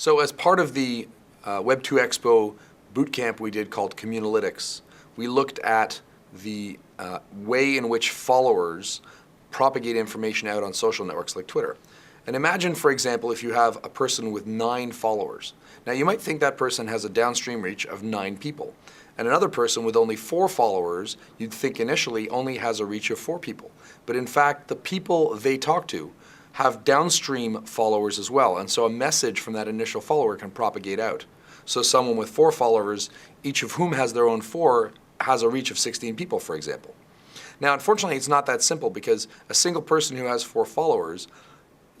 So as part of the Web2 Expo bootcamp we did called Communalytics, we looked at the way in which followers propagate information out on social networks like Twitter. And imagine, for example, if you have a person with 9 followers. Now you might think that person has a downstream reach of 9 people. And another person with only 4 followers, you'd think initially only has a reach of 4 people. But in fact, the people they talk to have downstream followers as well. And so a message from that initial follower can propagate out. So someone with 4 followers, each of whom has their own 4, has a reach of 16 people, for example. Now, unfortunately, it's not that simple because a single person who has 4 followers,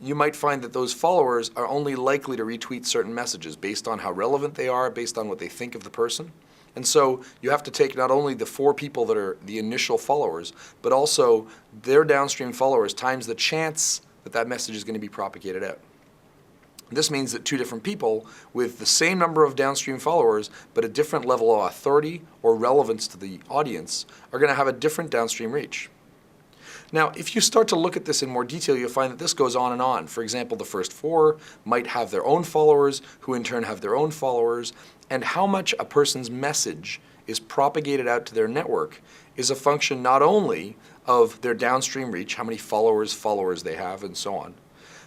you might find that those followers are only likely to retweet certain messages based on how relevant they are, based on what they think of the person. And so you have to take not only the 4 people that are the initial followers, but also their downstream followers times the chance that that message is going to be propagated out. This means that 2 different people with the same number of downstream followers but a different level of authority or relevance to the audience are going to have a different downstream reach. Now, if you start to look at this in more detail, you'll find that this goes on and on. For example, the first 4 might have their own followers, who in turn have their own followers, and how much a person's message is propagated out to their network is a function not only of their downstream reach, how many followers they have, and so on,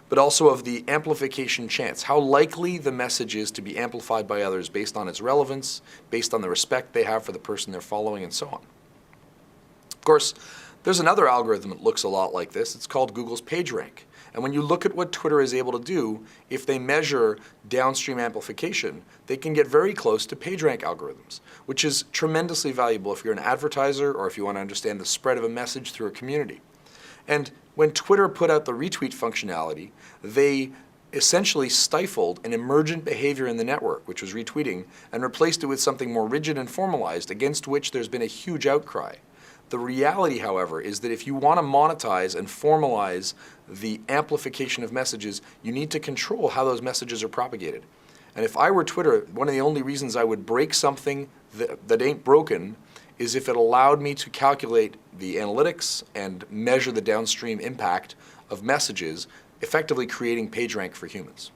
but also of the amplification chance, how likely the message is to be amplified by others based on its relevance, based on the respect they have for the person they're following, and so on. Of course, there's another algorithm that looks a lot like this. It's called Google's PageRank. And when you look at what Twitter is able to do, if they measure downstream amplification, they can get very close to PageRank algorithms, which is tremendously valuable if you're an advertiser or if you want to understand the spread of a message through a community. And when Twitter put out the retweet functionality, they essentially stifled an emergent behavior in the network, which was retweeting, and replaced it with something more rigid and formalized, against which there's been a huge outcry. The reality, however, is that if you want to monetize and formalize the amplification of messages, you need to control how those messages are propagated. And if I were Twitter, one of the only reasons I would break something that ain't broken is if it allowed me to calculate the analytics and measure the downstream impact of messages, effectively creating PageRank for humans.